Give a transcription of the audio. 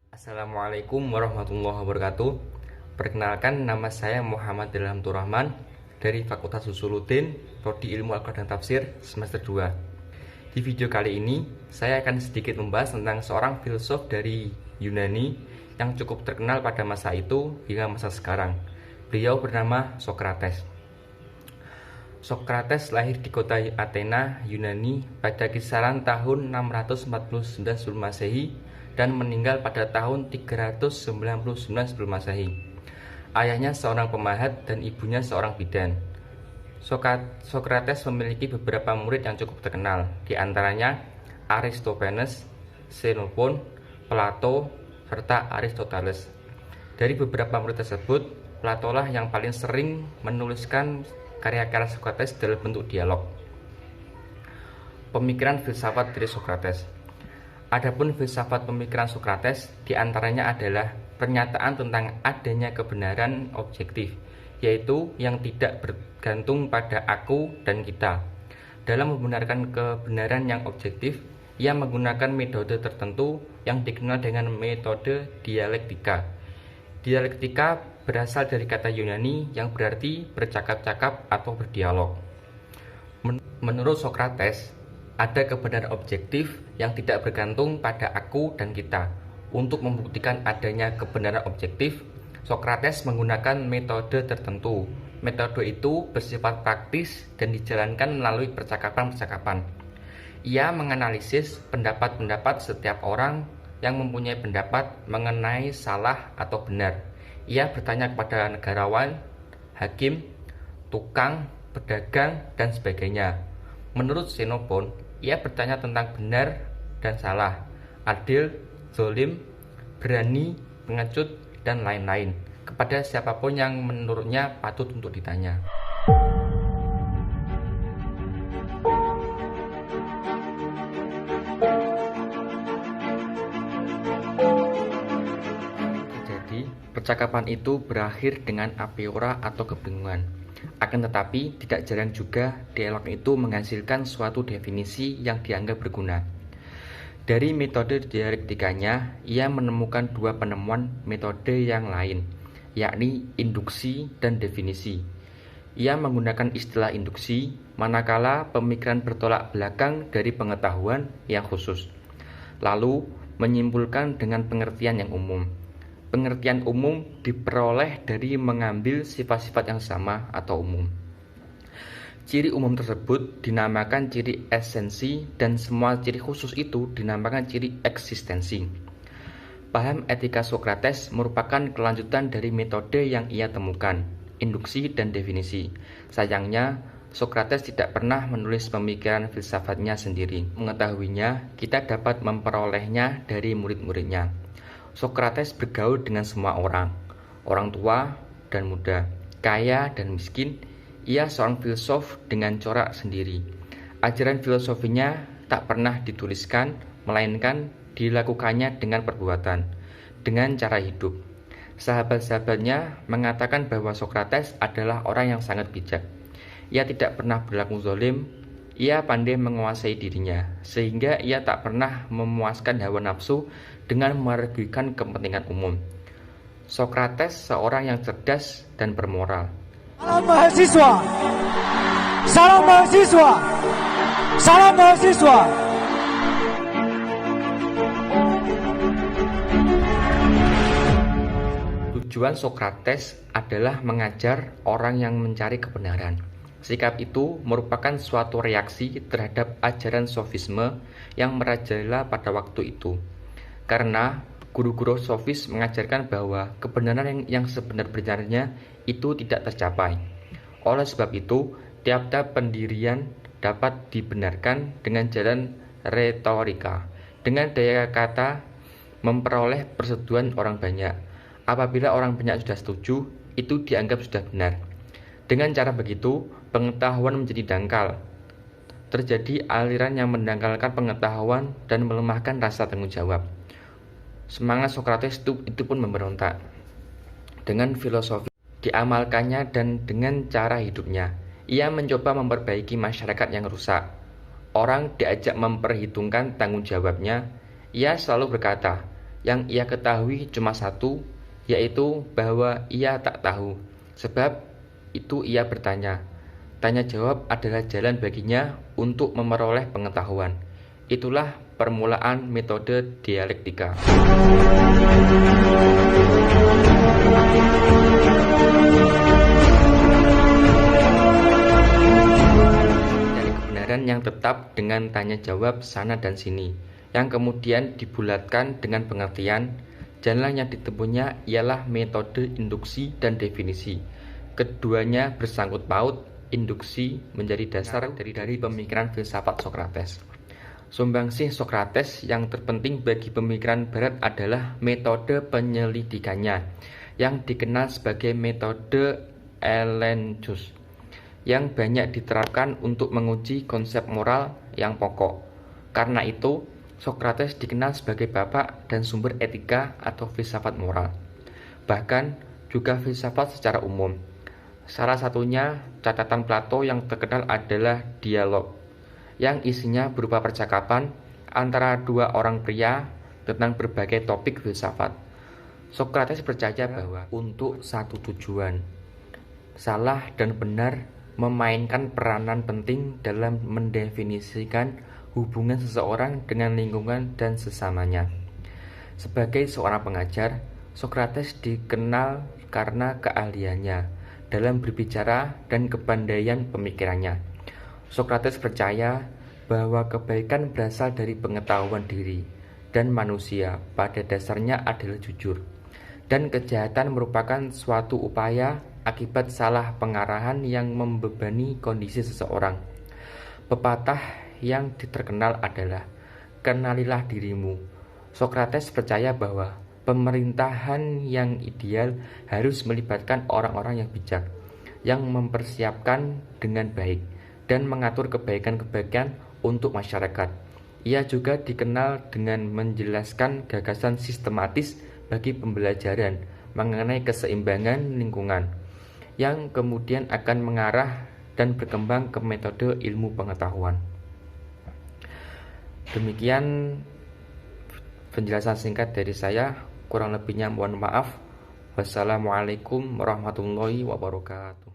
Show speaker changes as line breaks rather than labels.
Assalamualaikum warahmatullahi wabarakatuh. Perkenalkan, nama saya Muhammad Ilhamtur Rahman dari Fakultas Usuluddin, Prodi Ilmu Al-Quran dan Tafsir semester 2. Di video kali ini, saya akan sedikit membahas tentang seorang filsuf dari Yunani yang cukup terkenal pada masa itu hingga masa sekarang. Beliau bernama Sokrates. Sokrates lahir di kota Athena, Yunani pada kisaran tahun 649 sebelum Masehi dan meninggal pada tahun 399 sebelum Masehi. Ayahnya seorang pemahat dan ibunya seorang bidan. Sokrates memiliki beberapa murid yang cukup terkenal, di antaranya Aristophanes, Xenophon, Plato, serta Aristoteles. Dari beberapa murid tersebut, Plato lah yang paling sering menuliskan karya-karya Sokrates dalam bentuk dialog. Pemikiran filsafat dari Sokrates. Adapun filsafat pemikiran Sokrates diantaranya adalah pernyataan tentang adanya kebenaran objektif, yaitu yang tidak bergantung pada aku dan kita. Dalam membenarkan kebenaran yang objektif, ia menggunakan metode tertentu yang dikenal dengan metode dialektika. Dialektika berasal dari kata Yunani yang berarti bercakap-cakap atau berdialog. Menurut Sokrates, ada kebenaran objektif yang tidak bergantung pada aku dan kita. Untuk membuktikan adanya kebenaran objektif, Sokrates menggunakan metode tertentu. Metode itu bersifat praktis dan dijalankan melalui percakapan-percakapan. Ia menganalisis pendapat-pendapat setiap orang yang mempunyai pendapat mengenai salah atau benar. Ia bertanya kepada negarawan, hakim, tukang, pedagang, dan sebagainya. Menurut Xenophon, ia bertanya tentang benar dan salah, adil, zalim, berani, pengecut, dan lain-lain kepada siapapun yang menurutnya patut untuk ditanya. Jadi, percakapan itu berakhir dengan apiora atau kebingungan. Akan tetapi, tidak jarang juga dialog itu menghasilkan suatu definisi yang dianggap berguna. Dari metode dialektikanya, ia menemukan dua penemuan metode yang lain, yakni induksi dan definisi. Ia menggunakan istilah induksi, manakala pemikiran bertolak belakang dari pengetahuan yang khusus, lalu menyimpulkan dengan pengertian yang umum. Pengertian umum diperoleh dari mengambil sifat-sifat yang sama atau umum. Ciri umum tersebut dinamakan ciri esensi dan semua ciri khusus itu dinamakan ciri eksistensi. Paham etika Sokrates merupakan kelanjutan dari metode yang ia temukan, induksi dan definisi. Sayangnya, Sokrates tidak pernah menulis pemikiran filsafatnya sendiri. Mengetahuinya, kita dapat memperolehnya dari murid-muridnya. Sokrates bergaul dengan semua orang tua dan muda, kaya dan miskin. Ia seorang filsuf dengan corak sendiri. Ajaran filosofinya tak pernah dituliskan, melainkan dilakukannya dengan perbuatan, dengan cara hidup. Sahabat-sahabatnya mengatakan bahwa Sokrates adalah orang yang sangat bijak. Ia tidak pernah berlaku zalim. Ia pandai menguasai dirinya, sehingga ia tak pernah memuaskan hawa nafsu dengan merugikan kepentingan umum. Sokrates seorang yang cerdas dan bermoral.
Salam mahasiswa, salam mahasiswa, salam mahasiswa.
Tujuan Sokrates adalah mengajar orang yang mencari kebenaran. Sikap itu merupakan suatu reaksi terhadap ajaran sofisme yang merajalela pada waktu itu. Karena guru-guru sofis mengajarkan bahwa kebenaran yang sebenar-benarnya itu tidak tercapai. Oleh sebab itu, tiap-tiap pendirian dapat dibenarkan dengan jalan retorika, dengan daya kata memperoleh persetujuan orang banyak. Apabila orang banyak sudah setuju, itu dianggap sudah benar. Dengan cara begitu, pengetahuan menjadi dangkal. terjadi aliran yang mendangkalkan pengetahuan dan melemahkan rasa tanggung jawab. Semangat Sokrates itu pun memberontak. Dengan filosofi diamalkannya dan dengan cara hidupnya, ia mencoba memperbaiki masyarakat yang rusak. Orang diajak memperhitungkan tanggung jawabnya. Ia selalu berkata, yang ia ketahui cuma satu, yaitu bahwa ia tak tahu. Sebab itu ia bertanya. Tanya jawab adalah jalan baginya untuk memperoleh pengetahuan. Itulah permulaan metode dialektika. Dari kebenaran yang tetap dengan tanya jawab sana dan sini, yang kemudian dibulatkan dengan pengertian. Jalan yang ditempuhnya ialah metode induksi dan definisi. Keduanya bersangkut paut. Induksi menjadi dasar dari pemikiran filsafat Sokrates. Sumbangsih Sokrates yang terpenting bagi pemikiran Barat adalah metode penyelidikannya, yang dikenal sebagai metode Elenchus, yang banyak diterapkan untuk menguji konsep moral yang pokok. Karena itu, Sokrates dikenal sebagai bapak dan sumber etika atau filsafat moral, bahkan juga filsafat secara umum. Salah satunya catatan Plato yang terkenal adalah dialog, yang isinya berupa percakapan antara dua orang pria tentang berbagai topik filsafat. Sokrates percaya bahwa untuk satu tujuan, salah dan benar memainkan peranan penting dalam mendefinisikan hubungan seseorang dengan lingkungan dan sesamanya. Sebagai seorang pengajar, Sokrates dikenal karena keahliannya dalam berbicara dan kepandaian pemikirannya. Sokrates percaya bahwa kebaikan berasal dari pengetahuan diri, dan manusia pada dasarnya adalah jujur, dan kejahatan merupakan suatu upaya akibat salah pengarahan yang membebani kondisi seseorang. Pepatah yang terkenal adalah, "Kenalilah dirimu." Sokrates percaya bahwa pemerintahan yang ideal harus melibatkan orang-orang yang bijak, yang mempersiapkan dengan baik, dan mengatur kebaikan-kebaikan untuk masyarakat. Ia juga dikenal dengan menjelaskan gagasan sistematis bagi pembelajaran mengenai keseimbangan lingkungan, yang kemudian akan mengarah dan berkembang ke metode ilmu pengetahuan. Demikian penjelasan singkat dari saya. Kurang lebihnya mohon maaf. Wassalamualaikum warahmatullahi wabarakatuh.